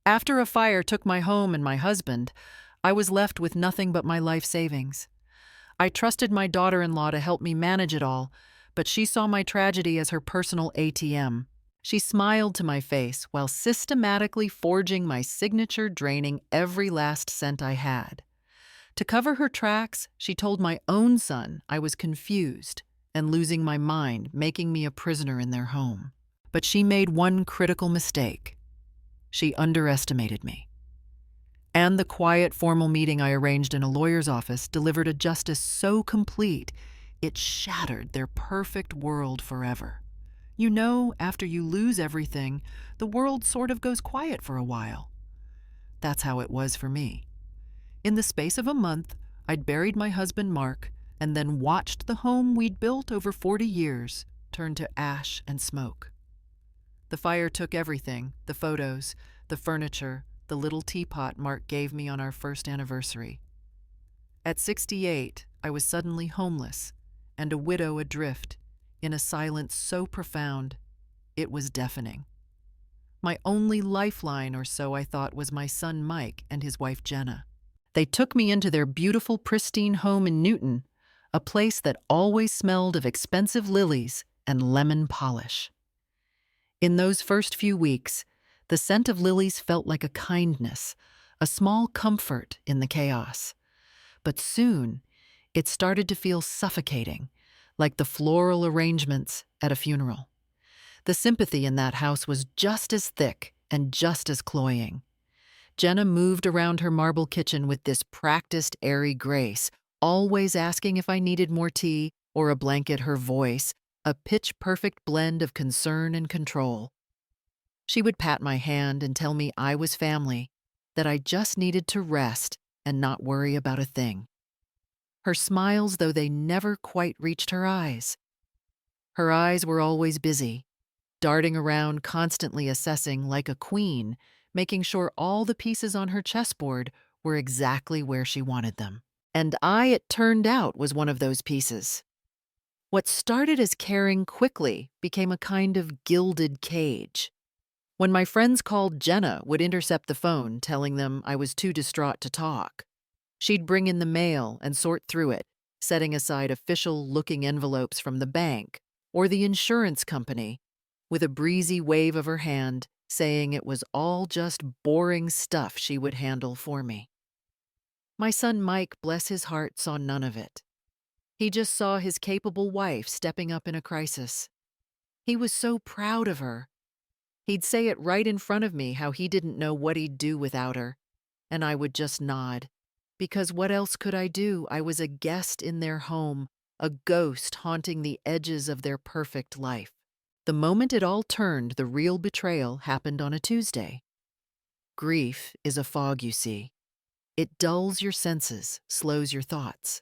After a fire took my home and my husband, I was left with nothing but my life savings. I trusted my daughter-in-law to help me manage it all, but she saw my tragedy as her personal ATM. She smiled to my face while systematically forging my signature, draining every last cent I had. To cover her tracks, she told my own son I was confused and losing my mind, making me a prisoner in their home. But she made one critical mistake. She underestimated me. And the quiet, formal meeting I arranged in a lawyer's office delivered a justice so complete, it shattered their perfect world forever. You know, after you lose everything, the world sort of goes quiet for a while. That's how it was for me. In the space of a month, I'd buried my husband Mark and then watched the home we'd built over 40 years turn to ash and smoke. The fire took everything, the photos, the furniture, the little teapot Mark gave me on our first anniversary. At 68, I was suddenly homeless and a widow adrift in a silence so profound, it was deafening. My only lifeline, or so I thought, was my son Mike and his wife Jenna. They took me into their beautiful, pristine home in Newton, a place that always smelled of expensive lilies and lemon polish. In those first few weeks, the scent of lilies felt like a kindness, a small comfort in the chaos. But soon, it started to feel suffocating, like the floral arrangements at a funeral. The sympathy in that house was just as thick and just as cloying. Jenna moved around her marble kitchen with this practiced, airy grace, always asking if I needed more tea or a blanket, her voice, a pitch-perfect blend of concern and control. She would pat my hand and tell me I was family, that I just needed to rest and not worry about a thing. Her smiles, though they never quite reached her eyes. Her eyes were always busy, darting around, constantly assessing like a queen, making sure all the pieces on her chessboard were exactly where she wanted them. And I, it turned out, was one of those pieces. What started as caring quickly became a kind of gilded cage. When my friends called, Jenna would intercept the phone, telling them I was too distraught to talk. She'd bring in the mail and sort through it, setting aside official-looking envelopes from the bank or the insurance company, with a breezy wave of her hand, saying it was all just boring stuff she would handle for me. My son Mike, bless his heart, saw none of it. He just saw his capable wife stepping up in a crisis. He was so proud of her. He'd say it right in front of me how he didn't know what he'd do without her, and I would just nod. Because what else could I do? I was a guest in their home, a ghost haunting the edges of their perfect life. The moment it all turned, the real betrayal happened on a Tuesday. Grief is a fog, you see. It dulls your senses, slows your thoughts.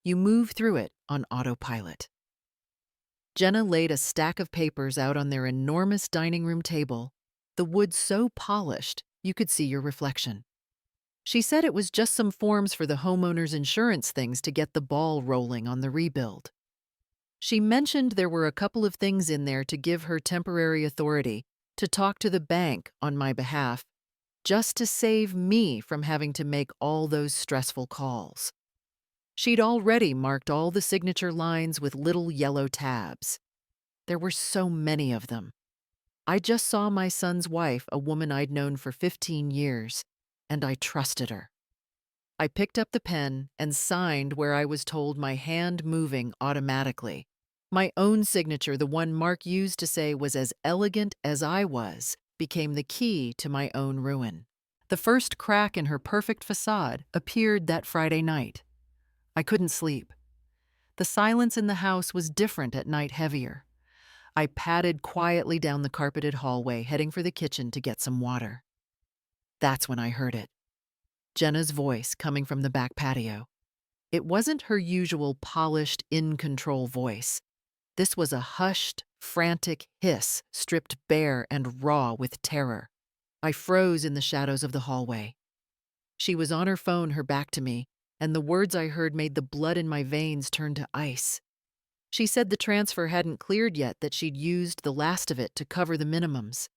You move through it on autopilot. Jenna laid a stack of papers out on their enormous dining room table, the wood so polished you could see your reflection. She said it was just some forms for the homeowner's insurance things to get the ball rolling on the rebuild. She mentioned there were a couple of things in there to give her temporary authority to talk to the bank on my behalf, just to save me from having to make all those stressful calls. She'd already marked all the signature lines with little yellow tabs. There were so many of them. I just saw my son's wife, a woman I'd known for 15 years, and I trusted her. I picked up the pen and signed where I was told, my hand moving automatically. My own signature, the one Mark used to say was as elegant as I was, became the key to my own ruin. The first crack in her perfect facade appeared that Friday night. I couldn't sleep. The silence in the house was different at night, heavier. I padded quietly down the carpeted hallway, heading for the kitchen to get some water. That's when I heard it. Jenna's voice coming from the back patio. It wasn't her usual polished, in-control voice. This was a hushed, frantic hiss, stripped bare and raw with terror. I froze in the shadows of the hallway. She was on her phone, her back to me, and the words I heard made the blood in my veins turn to ice. She said the transfer hadn't cleared yet, that she'd used the last of it to cover the minimums.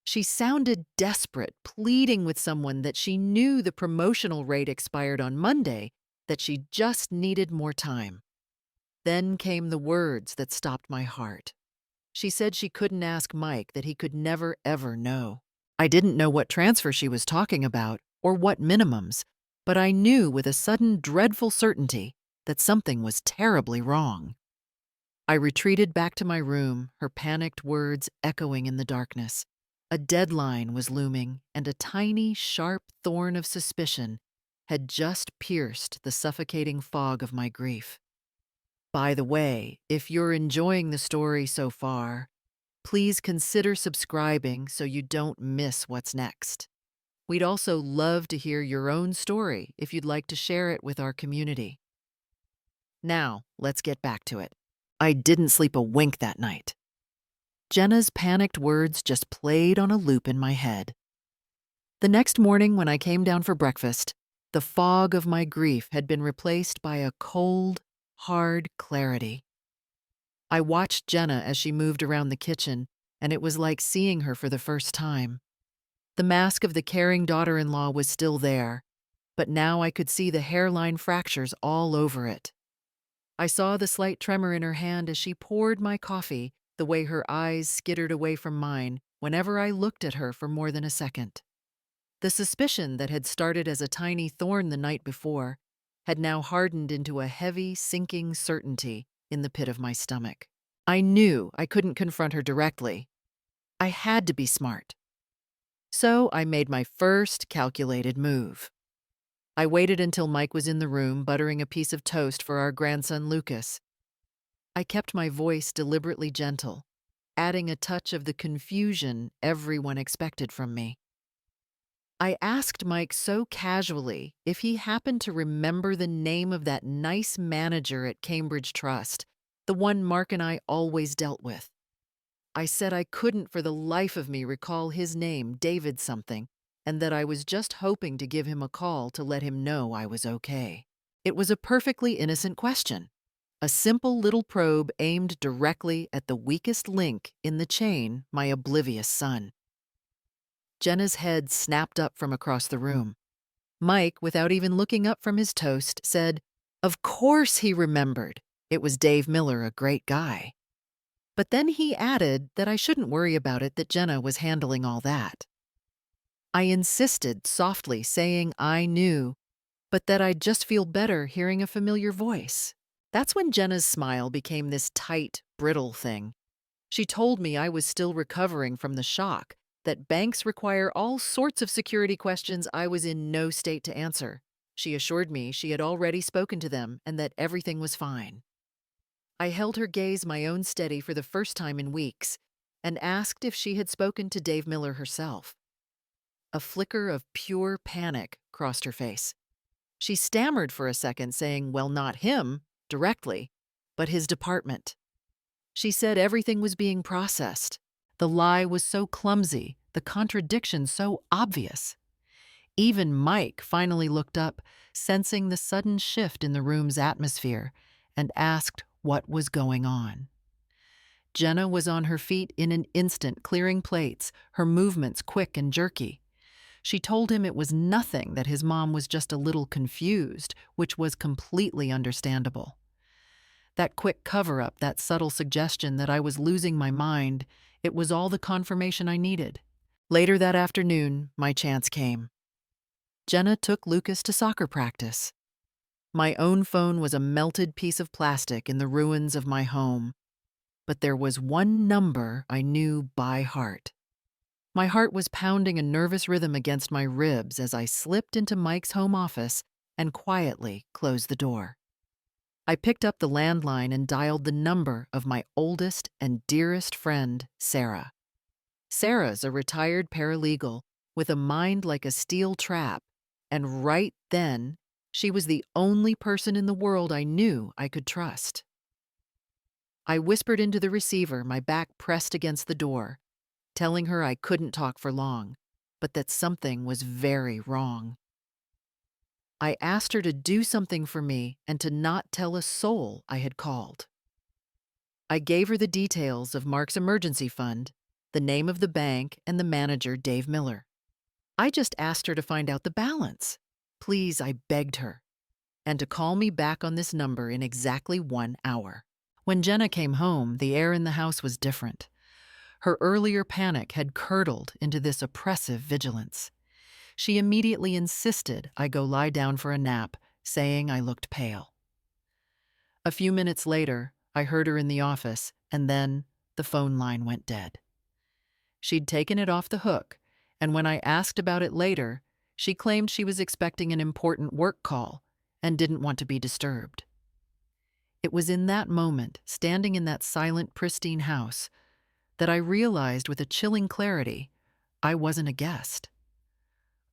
She sounded desperate, pleading with someone that she knew the promotional rate expired on Monday, that she just needed more time. Then came the words that stopped my heart. She said she couldn't ask Mike, that he could never, ever know. I didn't know what transfer she was talking about or what minimums, but I knew with a sudden dreadful certainty that something was terribly wrong. I retreated back to my room, her panicked words echoing in the darkness. A deadline was looming, and a tiny, sharp thorn of suspicion had just pierced the suffocating fog of my grief. By the way, if you're enjoying the story so far, please consider subscribing so you don't miss what's next. We'd also love to hear your own story if you'd like to share it with our community. Now, let's get back to it. I didn't sleep a wink that night. Jenna's panicked words just played on a loop in my head. The next morning, when I came down for breakfast, the fog of my grief had been replaced by a cold, hard clarity. I watched Jenna as she moved around the kitchen, and it was like seeing her for the first time. The mask of the caring daughter-in-law was still there, but now I could see the hairline fractures all over it. I saw the slight tremor in her hand as she poured my coffee, the way her eyes skittered away from mine whenever I looked at her for more than a second. The suspicion that had started as a tiny thorn the night before had now hardened into a heavy, sinking certainty in the pit of my stomach. I knew I couldn't confront her directly. I had to be smart. So I made my first calculated move. I waited until Mike was in the room buttering a piece of toast for our grandson Lucas. I kept my voice deliberately gentle, adding a touch of the confusion everyone expected from me. I asked Mike so casually if he happened to remember the name of that nice manager at Cambridge Trust, the one Mark and I always dealt with. I said I couldn't for the life of me recall his name, David something, and that I was just hoping to give him a call to let him know I was okay. It was a perfectly innocent question. A simple little probe aimed directly at the weakest link in the chain, my oblivious son. Jenna's head snapped up from across the room. Mike, without even looking up from his toast, said, "Of course he remembered. It was Dave Miller, a great guy." But then he added that I shouldn't worry about it, that Jenna was handling all that. I insisted softly, saying I knew, but that I'd just feel better hearing a familiar voice. That's when Jenna's smile became this tight, brittle thing. She told me I was still recovering from the shock, that banks require all sorts of security questions I was in no state to answer. She assured me she had already spoken to them and that everything was fine. I held her gaze my own steady for the first time in weeks and asked if she had spoken to Dave Miller herself. A flicker of pure panic crossed her face. She stammered for a second, saying, well, not him, directly, but his department. She said everything was being processed. The lie was so clumsy, the contradiction so obvious. Even Mike finally looked up, sensing the sudden shift in the room's atmosphere, and asked what was going on. Jenna was on her feet in an instant, clearing plates, her movements quick and jerky. She told him it was nothing, that his mom was just a little confused, which was completely understandable. That quick cover-up, that subtle suggestion that I was losing my mind, it was all the confirmation I needed. Later that afternoon, my chance came. Jenna took Lucas to soccer practice. My own phone was a melted piece of plastic in the ruins of my home, but there was one number I knew by heart. My heart was pounding a nervous rhythm against my ribs as I slipped into Mike's home office and quietly closed the door. I picked up the landline and dialed the number of my oldest and dearest friend, Sarah. Sarah's a retired paralegal with a mind like a steel trap, and right then, she was the only person in the world I knew I could trust. I whispered into the receiver, my back pressed against the door, telling her I couldn't talk for long, but that something was very wrong. I asked her to do something for me and to not tell a soul I had called. I gave her the details of Mark's emergency fund the name of the bank, and the manager, Dave Miller. I just asked her to find out the balance. Please, I begged her, and to call me back on this number in exactly 1 hour. When Jenna came home, the air in the house was different. Her earlier panic had curdled into this oppressive vigilance. She immediately insisted I go lie down for a nap, saying I looked pale. A few minutes later, I heard her in the office, and then the phone line went dead. She'd taken it off the hook, and when I asked about it later, she claimed she was expecting an important work call and didn't want to be disturbed. It was in that moment, standing in that silent, pristine house, that I realized with a chilling clarity I wasn't a guest.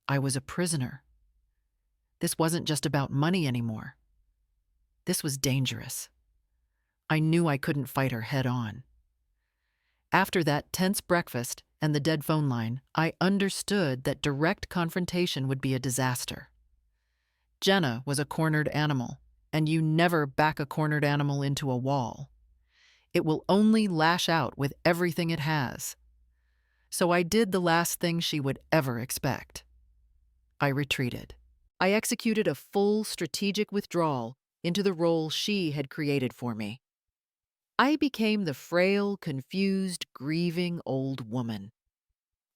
I was a prisoner. This wasn't just about money anymore. This was dangerous. I knew I couldn't fight her head on. After that tense breakfast and the dead phone line, I understood that direct confrontation would be a disaster. Jenna was a cornered animal, and you never back a cornered animal into a wall. It will only lash out with everything it has. So I did the last thing she would ever expect. I retreated. I executed a full strategic withdrawal into the role she had created for me. I became the frail, confused, grieving old woman.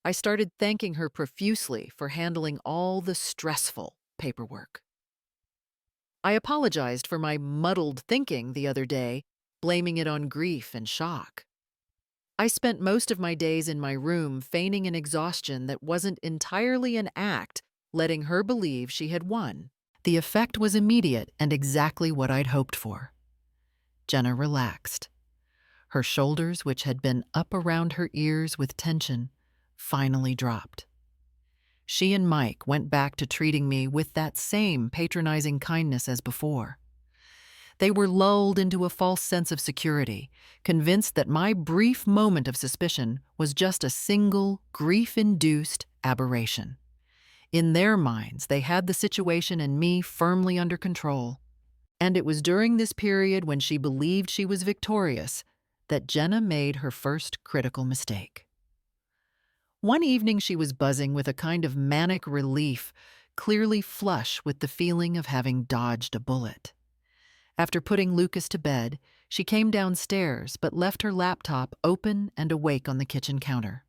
I started thanking her profusely for handling all the stressful paperwork. I apologized for my muddled thinking the other day, blaming it on grief and shock. I spent most of my days in my room feigning an exhaustion that wasn't entirely an act, letting her believe she had won. The effect was immediate and exactly what I'd hoped for. Jenna relaxed. Her shoulders, which had been up around her ears with tension, finally dropped. She and Mike went back to treating me with that same patronizing kindness as before. They were lulled into a false sense of security, convinced that my brief moment of suspicion was just a single, grief-induced aberration. In their minds, they had the situation and me firmly under control. And it was during this period when she believed she was victorious that Jenna made her first critical mistake. One evening she was buzzing with a kind of manic relief, clearly flush with the feeling of having dodged a bullet. After putting Lucas to bed, she came downstairs but left her laptop open and awake on the kitchen counter.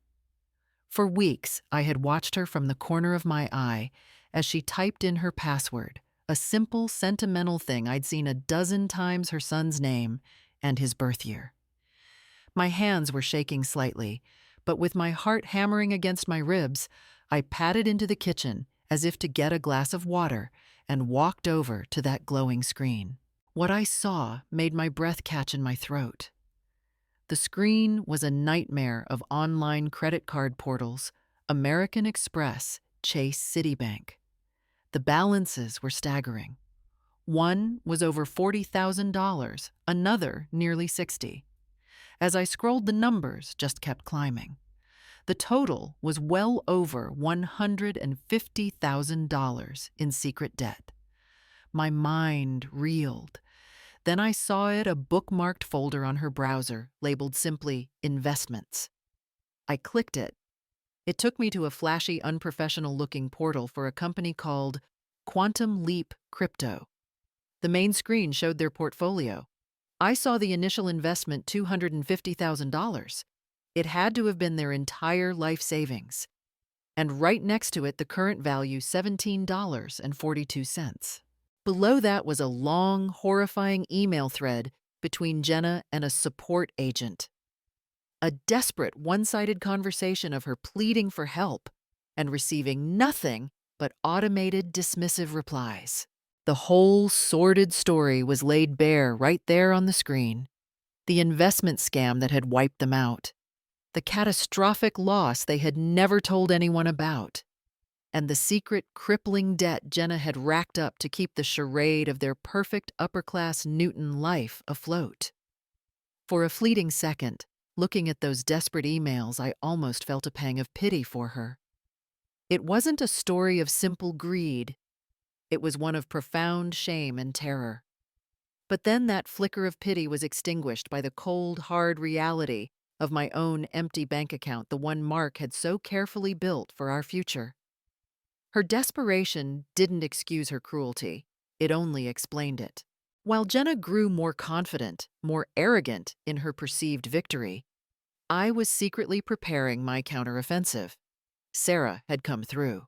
For weeks, I had watched her from the corner of my eye as she typed in her password, a simple, sentimental thing I'd seen a dozen times her son's name and his birth year. My hands were shaking slightly, but with my heart hammering against my ribs, I padded into the kitchen as if to get a glass of water and walked over to that glowing screen. What I saw made my breath catch in my throat. The screen was a nightmare of online credit card portals, American Express, Chase, Citibank. The balances were staggering. One was over $40,000, another nearly $60,000. As I scrolled, the numbers just kept climbing. The total was well over $150,000 in secret debt. My mind reeled. Then I saw a bookmarked folder on her browser labeled simply Investments. I clicked it. It took me to a flashy, unprofessional-looking portal for a company called Quantum Leap Crypto. The main screen showed their portfolio. I saw the initial investment $250,000. It had to have been their entire life savings. And right next to it, the current value, $17.42. Below that was a long, horrifying email thread between Jenna and a support agent. A desperate, one-sided conversation of her pleading for help and receiving nothing but automated, dismissive replies. The whole sordid story was laid bare right there on the screen. The investment scam that had wiped them out. The catastrophic loss they had never told anyone about. And the secret, crippling debt Jenna had racked up to keep the charade of their perfect upper-class Newton life afloat. For a fleeting second, looking at those desperate emails, I almost felt a pang of pity for her. It wasn't a story of simple greed. It was one of profound shame and terror. But then that flicker of pity was extinguished by the cold, hard reality of my own empty bank account, the one Mark had so carefully built for our future. Her desperation didn't excuse her cruelty, it only explained it. While Jenna grew more confident, more arrogant in her perceived victory, I was secretly preparing my counteroffensive. Sarah had come through.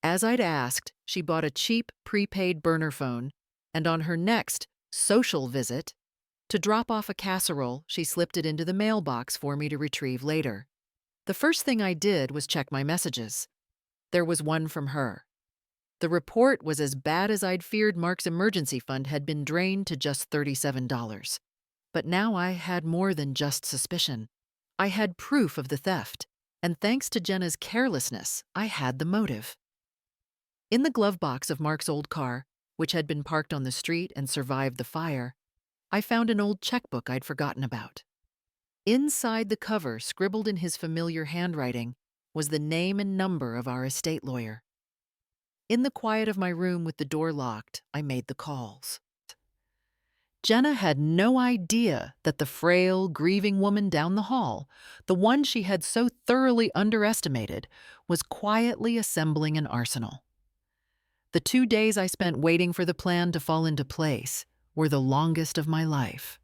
As I'd asked, she bought a cheap prepaid burner phone, and on her next social visit, to drop off a casserole, she slipped it into the mailbox for me to retrieve later. The first thing I did was check my messages. There was one from her. The report was as bad as I'd feared. Mark's emergency fund had been drained to just $37. But now I had more than just suspicion. I had proof of the theft, and thanks to Jenna's carelessness, I had the motive. In the glove box of Mark's old car, which had been parked on the street and survived the fire, I found an old checkbook I'd forgotten about. Inside the cover, scribbled in his familiar handwriting, was the name and number of our estate lawyer. In the quiet of my room with the door locked, I made the calls. Jenna had no idea that the frail, grieving woman down the hall, the one she had so thoroughly underestimated, was quietly assembling an arsenal. The 2 days I spent waiting for the plan to fall into place were the longest of my life.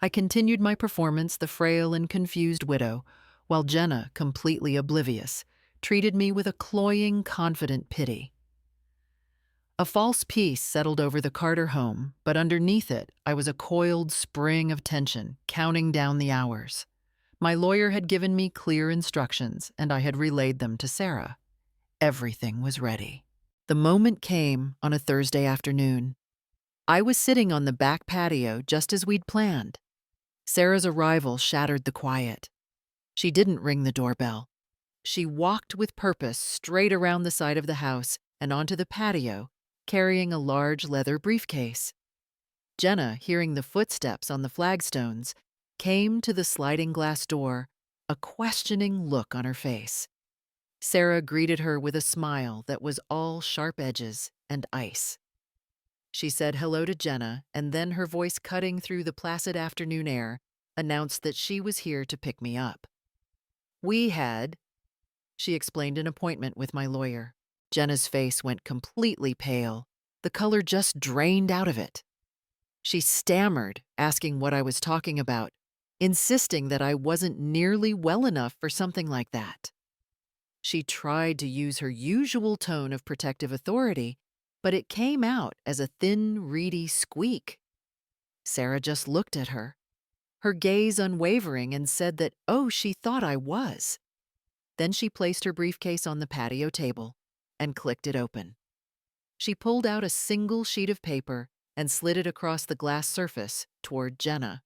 I continued my performance, the frail and confused widow, while Jenna, completely oblivious, treated me with a cloying, confident pity. A false peace settled over the Carter home, but underneath it, I was a coiled spring of tension, counting down the hours. My lawyer had given me clear instructions, and I had relayed them to Sarah. Everything was ready. The moment came on a Thursday afternoon. I was sitting on the back patio just as we'd planned. Sarah's arrival shattered the quiet. She didn't ring the doorbell. She walked with purpose straight around the side of the house and onto the patio, carrying a large leather briefcase. Jenna, hearing the footsteps on the flagstones, came to the sliding glass door, a questioning look on her face. Sarah greeted her with a smile that was all sharp edges and ice. She said hello to Jenna, and then her voice cutting through the placid afternoon air announced that she was here to pick me up. She explained, an appointment with my lawyer. Jenna's face went completely pale. The color just drained out of it. She stammered, asking what I was talking about, insisting that I wasn't nearly well enough for something like that. She tried to use her usual tone of protective authority, but it came out as a thin, reedy squeak. Sarah just looked at her, her gaze unwavering, and said that, she thought I was. Then she placed her briefcase on the patio table and clicked it open. She pulled out a single sheet of paper and slid it across the glass surface toward Jenna.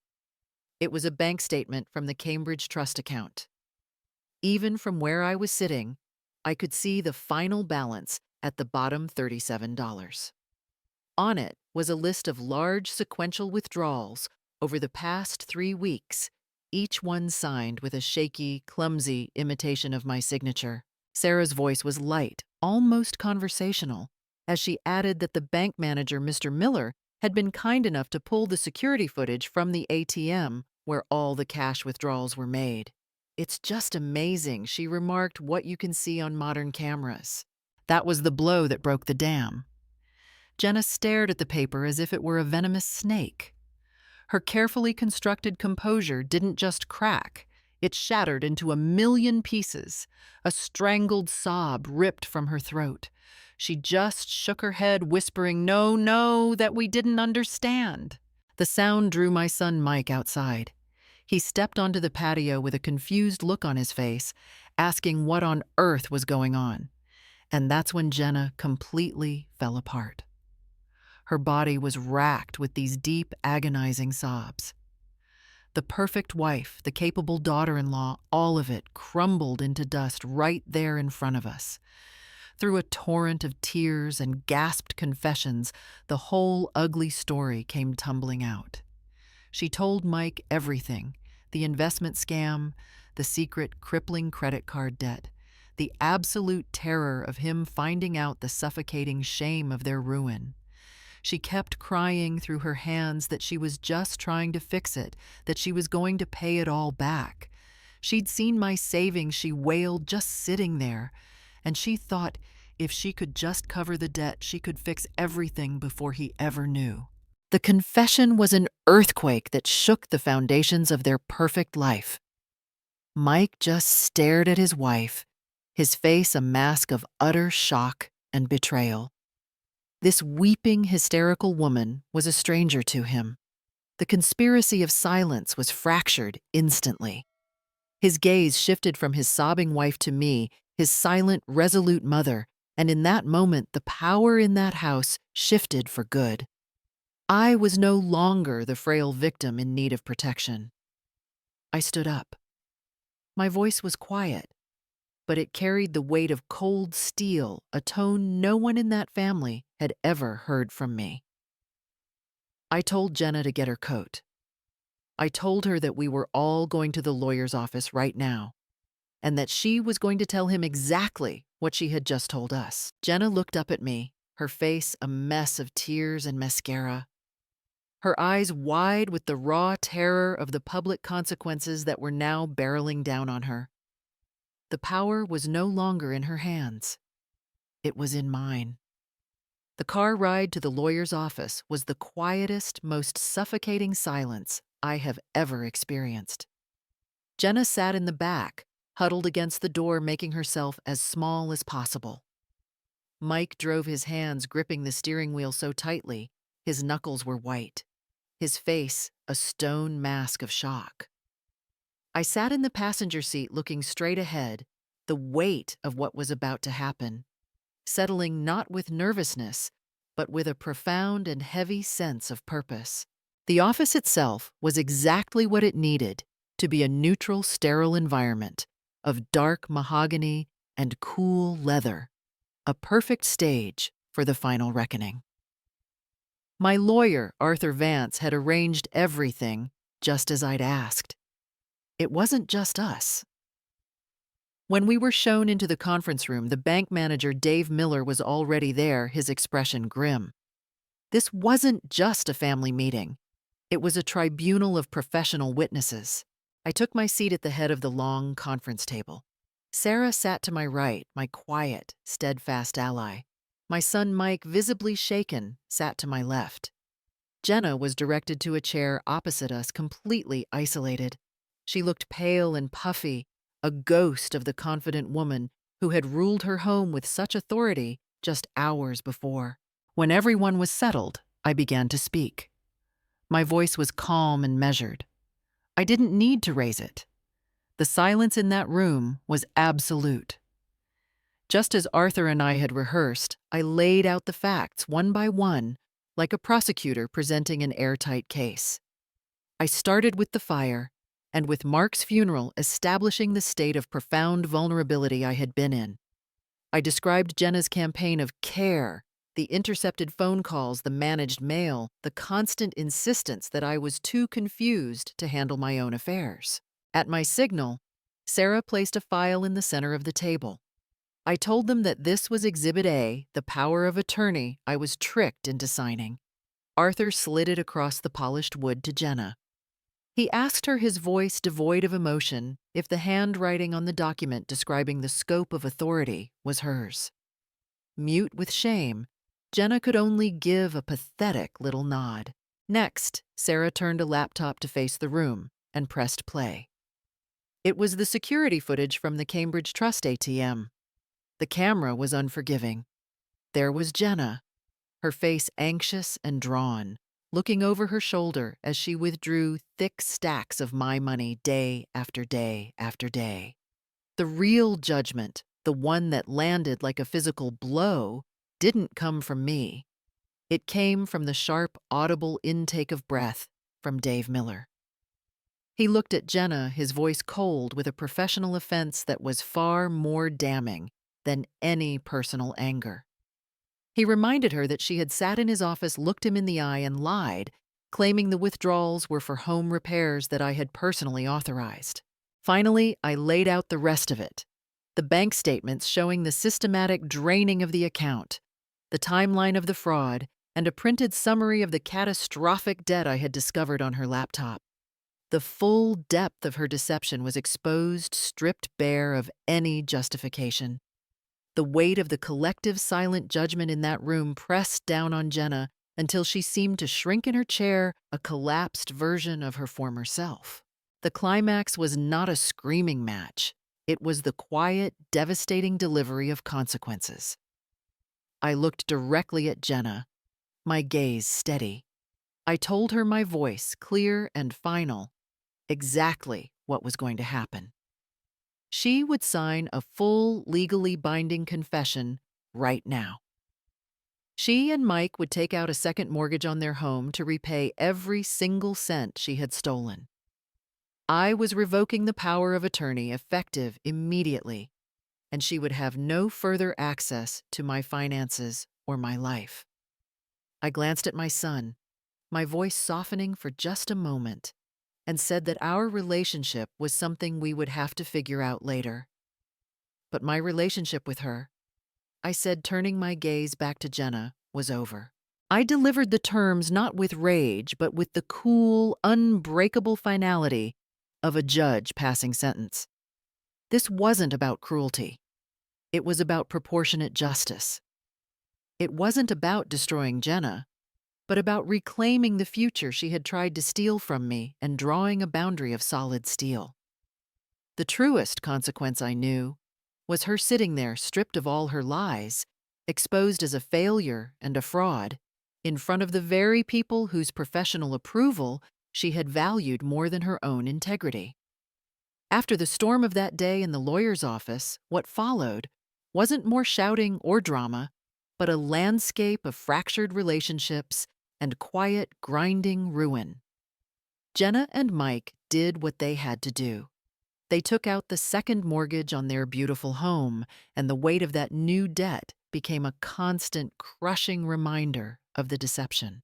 It was a bank statement from the Cambridge Trust account. Even from where I was sitting, I could see the final balance at the bottom, $37. On it was a list of large sequential withdrawals over the past 3 weeks, each one signed with a shaky, clumsy imitation of my signature. Sarah's voice was light, almost conversational, as she added that the bank manager, Mr. Miller, had been kind enough to pull the security footage from the ATM where all the cash withdrawals were made. "It's just amazing," she remarked, "what you can see on modern cameras." That was the blow that broke the dam. Jenna stared at the paper as if it were a venomous snake. Her carefully constructed composure didn't just crack, it shattered into a million pieces. A strangled sob ripped from her throat. She just shook her head, whispering, "No, no, that we didn't understand." The sound drew my son Mike outside. He stepped onto the patio with a confused look on his face, asking what on earth was going on. And that's when Jenna completely fell apart. Her body was racked with these deep, agonizing sobs. The perfect wife, the capable daughter-in-law, all of it crumbled into dust right there in front of us. Through a torrent of tears and gasped confessions, the whole ugly story came tumbling out. She told Mike everything: the investment scam, the secret crippling credit card debt, the absolute terror of him finding out, the suffocating shame of their ruin. She kept crying through her hands that she was just trying to fix it, that she was going to pay it all back. She'd seen my savings, she wailed, just sitting there, and she thought if she could just cover the debt, she could fix everything before he ever knew. The confession was an earthquake that shook the foundations of their perfect life. Mike just stared at his wife, his face a mask of utter shock and betrayal. This weeping, hysterical woman was a stranger to him. The conspiracy of silence was fractured instantly. His gaze shifted from his sobbing wife to me, his silent, resolute mother, and in that moment the power in that house shifted for good. I was no longer the frail victim in need of protection. I stood up. My voice was quiet, but it carried the weight of cold steel, a tone no one in that family had ever heard from me. I told Jenna to get her coat. I told her that we were all going to the lawyer's office right now, and that she was going to tell him exactly what she had just told us. Jenna looked up at me, her face a mess of tears and mascara, her eyes wide with the raw terror of the public consequences that were now barreling down on her. The power was no longer in her hands. It was in mine. The car ride to the lawyer's office was the quietest, most suffocating silence I have ever experienced. Jenna sat in the back, huddled against the door, making herself as small as possible. Mike drove his hands gripping the steering wheel so tightly, his knuckles were white, his face a stone mask of shock. I sat in the passenger seat looking straight ahead, the weight of what was about to happen, settling not with nervousness, but with a profound and heavy sense of purpose. The office itself was exactly what it needed to be: a neutral, sterile environment of dark mahogany and cool leather, a perfect stage for the final reckoning. My lawyer, Arthur Vance, had arranged everything just as I'd asked. It wasn't just us. When we were shown into the conference room, the bank manager, Dave Miller, was already there, his expression grim. This wasn't just a family meeting. It was a tribunal of professional witnesses. I took my seat at the head of the long conference table. Sarah sat to my right, my quiet, steadfast ally. My son Mike, visibly shaken, sat to my left. Jenna was directed to a chair opposite us, completely isolated. She looked pale and puffy, a ghost of the confident woman who had ruled her home with such authority just hours before. When everyone was settled, I began to speak. My voice was calm and measured. I didn't need to raise it. The silence in that room was absolute. Just as Arthur and I had rehearsed, I laid out the facts one by one, like a prosecutor presenting an airtight case. I started with the fire, and with Mark's funeral establishing the state of profound vulnerability I had been in. I described Jenna's campaign of care, the intercepted phone calls, the managed mail, the constant insistence that I was too confused to handle my own affairs. At my signal, Sarah placed a file in the center of the table. I told them that this was Exhibit A, the power of attorney I was tricked into signing. Arthur slid it across the polished wood to Jenna. He asked her, his voice devoid of emotion, if the handwriting on the document describing the scope of authority was hers. Mute with shame, Jenna could only give a pathetic little nod. Next, Sarah turned a laptop to face the room and pressed play. It was the security footage from the Cambridge Trust ATM. The camera was unforgiving. There was Jenna, her face anxious and drawn, looking over her shoulder as she withdrew thick stacks of my money day after day after day. The real judgment, the one that landed like a physical blow, didn't come from me. It came from the sharp, audible intake of breath from Dave Miller. He looked at Jenna, his voice cold with a professional offense that was far more damning than any personal anger. He reminded her that she had sat in his office, looked him in the eye, and lied, claiming the withdrawals were for home repairs that I had personally authorized. Finally, I laid out the rest of it. The bank statements showing the systematic draining of the account, the timeline of the fraud, and a printed summary of the catastrophic debt I had discovered on her laptop. The full depth of her deception was exposed, stripped bare of any justification. The weight of the collective silent judgment in that room pressed down on Jenna until she seemed to shrink in her chair, a collapsed version of her former self. The climax was not a screaming match. It was the quiet, devastating delivery of consequences. I looked directly at Jenna, my gaze steady. I told her, my voice clear and final, exactly what was going to happen. She would sign a full, legally binding confession right now. She and Mike would take out a second mortgage on their home to repay every single cent she had stolen. I was revoking the power of attorney effective immediately, and she would have no further access to my finances or my life. I glanced at my son, my voice softening for just a moment, and said that our relationship was something we would have to figure out later. But my relationship with her, I said, turning my gaze back to Jenna, was over. I delivered the terms not with rage, but with the cool, unbreakable finality of a judge passing sentence. This wasn't about cruelty. It was about proportionate justice. It wasn't about destroying Jenna, but about reclaiming the future she had tried to steal from me and drawing a boundary of solid steel. The truest consequence, I knew, was her sitting there stripped of all her lies, exposed as a failure and a fraud, in front of the very people whose professional approval she had valued more than her own integrity. After the storm of that day in the lawyer's office, what followed wasn't more shouting or drama, but a landscape of fractured relationships and quiet, grinding ruin. Jenna and Mike did what they had to do. They took out the second mortgage on their beautiful home, and the weight of that new debt became a constant, crushing reminder of the deception.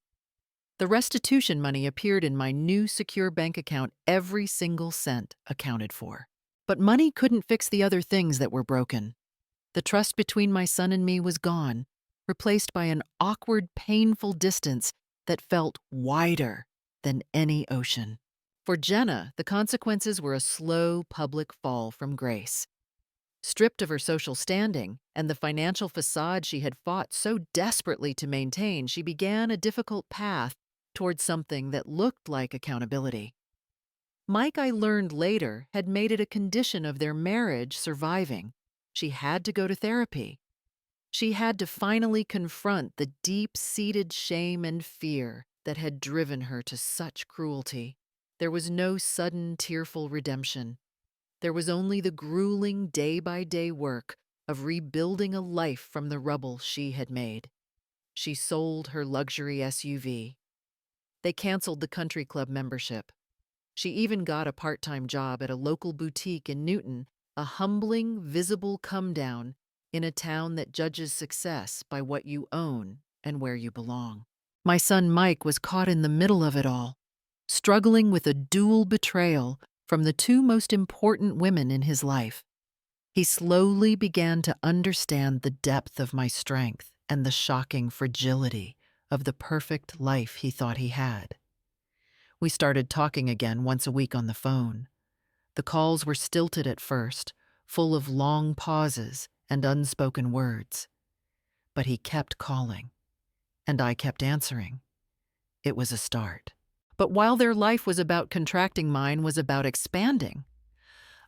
The restitution money appeared in my new secure bank account, every single cent accounted for. But money couldn't fix the other things that were broken. The trust between my son and me was gone, replaced by an awkward, painful distance that felt wider than any ocean. For Jenna, the consequences were a slow public fall from grace. Stripped of her social standing and the financial facade she had fought so desperately to maintain, she began a difficult path towards something that looked like accountability. Mike, I learned later, had made it a condition of their marriage surviving. She had to go to therapy. She had to finally confront the deep-seated shame and fear that had driven her to such cruelty. There was no sudden, tearful redemption. There was only the grueling, day-by-day work of rebuilding a life from the rubble she had made. She sold her luxury SUV. They canceled the country club membership. She even got a part-time job at a local boutique in Newton, a humbling, visible come-down in a town that judges success by what you own and where you belong. My son Mike was caught in the middle of it all, struggling with a dual betrayal from the two most important women in his life. He slowly began to understand the depth of my strength and the shocking fragility of the perfect life he thought he had. We started talking again once a week on the phone. The calls were stilted at first, full of long pauses and unspoken words. But he kept calling, and I kept answering. It was a start. But while their life was about contracting, mine was about expanding.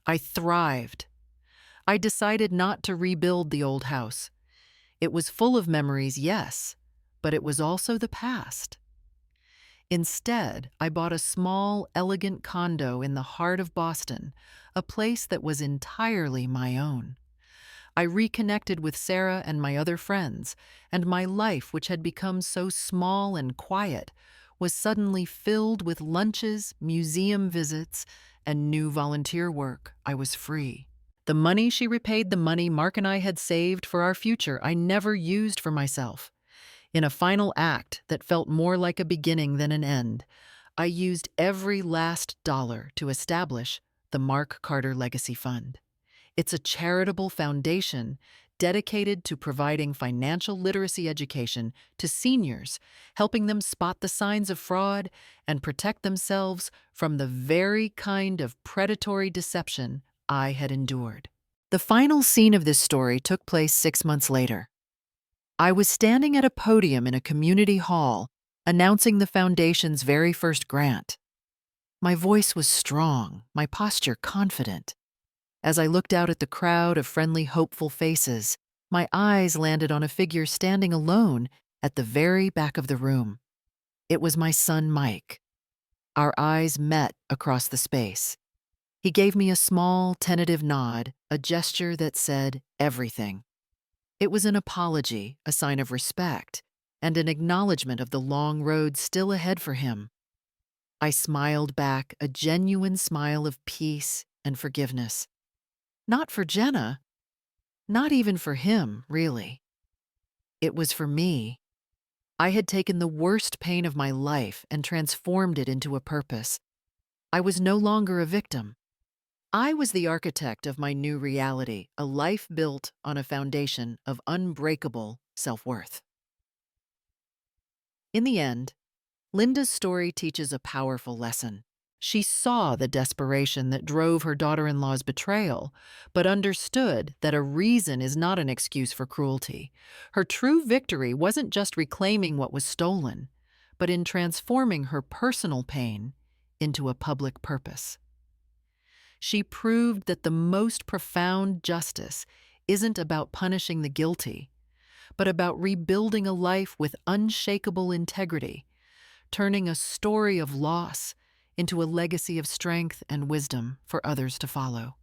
I thrived. I decided not to rebuild the old house. It was full of memories, yes, but it was also the past. Instead, I bought a small, elegant condo in the heart of Boston, a place that was entirely my own. I reconnected with Sarah and my other friends, and my life, which had become so small and quiet, was suddenly filled with lunches, museum visits, and new volunteer work. I was free. The money she repaid the money Mark and I had saved for our future I never used for myself. In a final act that felt more like a beginning than an end, I used every last dollar to establish the Mark Carter Legacy Fund. It's a charitable foundation dedicated to providing financial literacy education to seniors, helping them spot the signs of fraud and protect themselves from the very kind of predatory deception I had endured. The final scene of this story took place 6 months later. I was standing at a podium in a community hall, announcing the foundation's very first grant. My voice was strong, my posture confident. As I looked out at the crowd of friendly, hopeful faces, my eyes landed on a figure standing alone at the very back of the room. It was my son, Mike. Our eyes met across the space. He gave me a small, tentative nod, a gesture that said everything. It was an apology, a sign of respect, and an acknowledgement of the long road still ahead for him. I smiled back, a genuine smile of peace and forgiveness. Not for Jenna, not even for him, really. It was for me. I had taken the worst pain of my life and transformed it into a purpose. I was no longer a victim. I was the architect of my new reality, a life built on a foundation of unbreakable self-worth. In the end, Linda's story teaches a powerful lesson. She saw the desperation that drove her daughter-in-law's betrayal, but understood that a reason is not an excuse for cruelty. Her true victory wasn't just reclaiming what was stolen, but in transforming her personal pain into a public purpose. She proved that the most profound justice isn't about punishing the guilty, but about rebuilding a life with unshakable integrity, turning a story of loss into a legacy of strength and wisdom for others to follow.